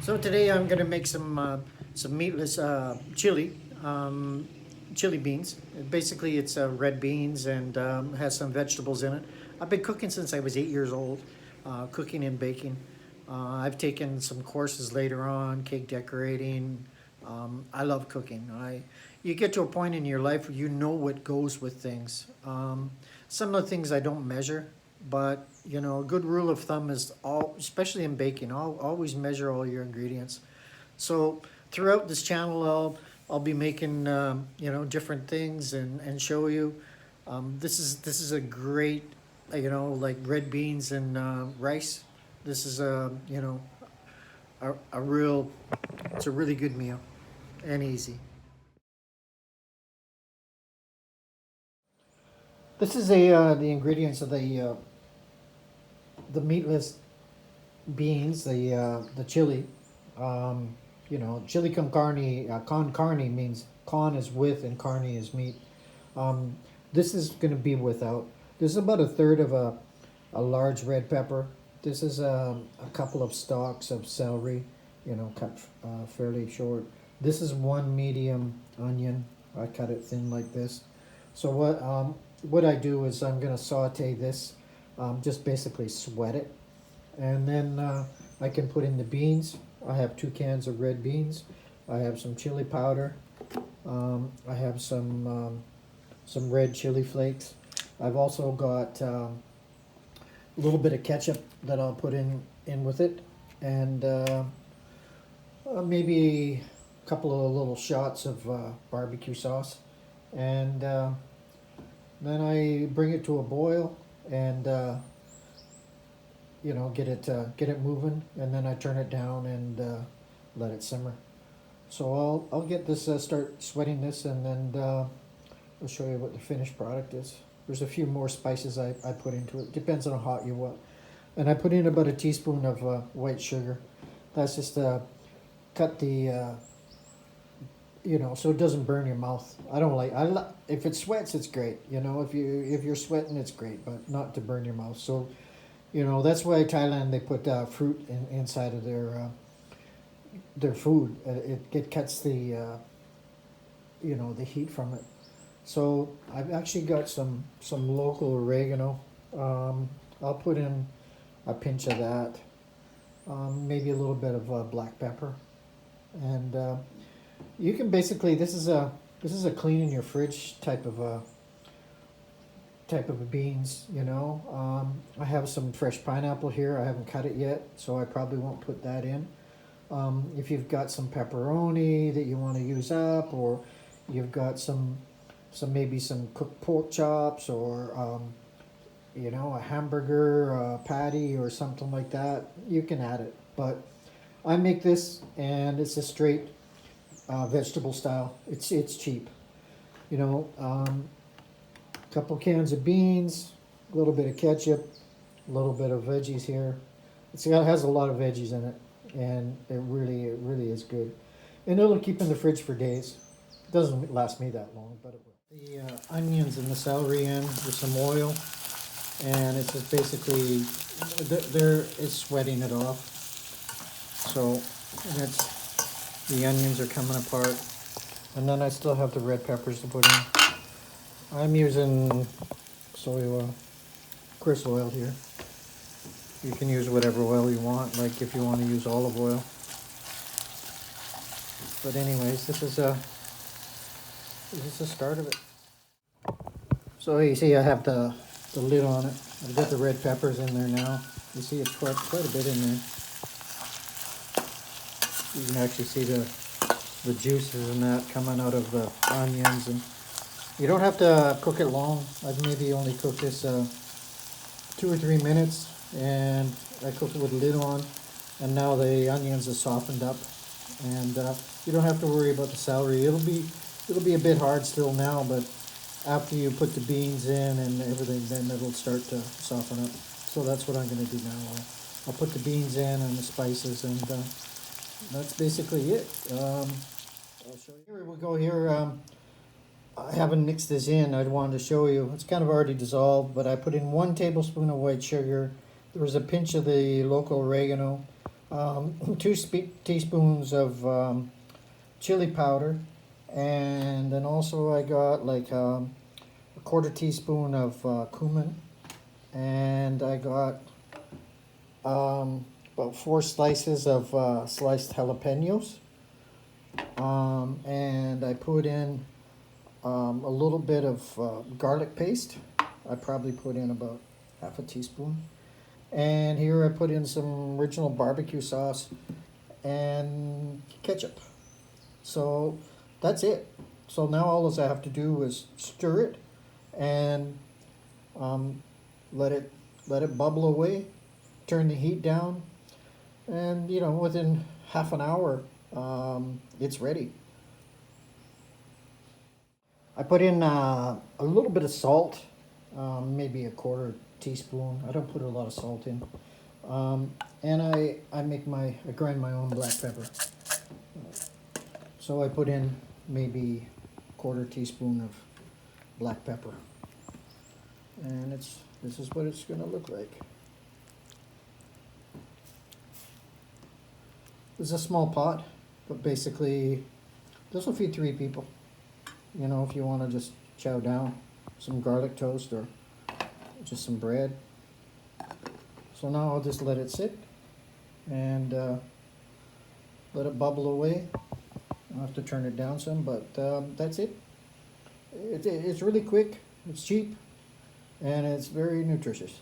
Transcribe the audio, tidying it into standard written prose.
So today I'm gonna make some meatless chili beans. Basically, it's red beans and has some vegetables in it. I've been cooking since I was 8 years old, cooking and baking. I've taken some courses later on, cake decorating. I love cooking. You get to a point in your life where you know what goes with things. Some of the things I don't measure, but a good rule of thumb is especially in baking, always measure all your ingredients. So throughout this channel, I'll be making different things and show you. This is a great like red beans and rice. This is a real it's a really good meal and easy. This is the ingredients of the meatless beans, the chili. Chili con carne. Con carne means con is with and carne is meat. Um, this is going to be without. This is about a third of a large red pepper. This is a couple of stalks of celery, cut fairly short. This is one medium onion. I cut it thin like this. So what I do is I'm going to saute this, just basically sweat it, and then I can put in the beans. I have 2 cans of red beans. I have some chili powder. I have some red chili flakes. I've also got a little bit of ketchup that I'll put in with it, and maybe a couple of little shots of barbecue sauce, and then I bring it to a boil and get it moving, and then I turn it down and let it simmer. So I'll get this start sweating this, and then I'll show you what the finished product is. There's a few more spices I put into it. Depends on how hot you want. And I put in about a teaspoon of white sugar. That's just cut the so it doesn't burn your mouth. I don't like if it sweats, it's great. If you're sweating, it's great, but not to burn your mouth. So that's why Thailand, they put fruit inside of their food. It cuts the the heat from it. So I've actually got some local oregano. I'll put in a pinch of that, maybe a little bit of black pepper, and you can basically this is a clean in your fridge type of beans. I have some fresh pineapple here. I haven't cut it yet, so I probably won't put that in. If you've got some pepperoni that you want to use up, or you've got maybe some cooked pork chops, or a hamburger patty or something like that, you can add it. But I make this, and it's a straight vegetable style. It's cheap. Couple cans of beans, a little bit of ketchup, a little bit of veggies here. It has a lot of veggies in it, and it really is good. And it'll keep in the fridge for days. It doesn't last me that long, but it will. The onions and the celery in with some oil, and it's just basically it's sweating it off. So the onions are coming apart, and then I still have the red peppers to put in. I'm using soy oil, Chris oil here. You can use whatever oil you want, like if you want to use olive oil. But anyways, this is the start of it. So you see I have the lid on it. I've got the red peppers in there now. You see it's quite a bit in there. You can actually see the juices and that coming out of the onions, and you don't have to cook it long. I've maybe only cooked this 2 or 3 minutes, and I cooked it with the lid on, and now the onions are softened up, and you don't have to worry about the celery. It'll be a bit hard still now, but after you put the beans in and everything, then it'll start to soften up. So that's what I'm going to do now. I'll put the beans in and the spices, and that's basically it. I'll show you. Here we go. Here, I haven't mixed this in. I wanted to show you. It's kind of already dissolved, but I put in 1 tablespoon of white sugar. There was a pinch of the local oregano, Two teaspoons of chili powder, and then also I got like a quarter teaspoon of cumin, and I got about 4 slices of sliced jalapenos, and I put in a little bit of garlic paste. I probably put in about half a teaspoon. And here I put in some original barbecue sauce and ketchup. So that's it. So now all I have to do is stir it and um, let it bubble away. Turn the heat down, and within half an hour, it's ready. I put in a little bit of salt, maybe a quarter teaspoon. I don't put a lot of salt in. And I grind my own black pepper. So I put in maybe a quarter teaspoon of black pepper. And this is what it's gonna look like. This is a small pot, but basically this will feed 3 people. If you want to just chow down some garlic toast or just some bread. So now I'll just let it sit and let it bubble away. I'll have to turn it down some, but that's it. It's really quick, it's cheap, and it's very nutritious.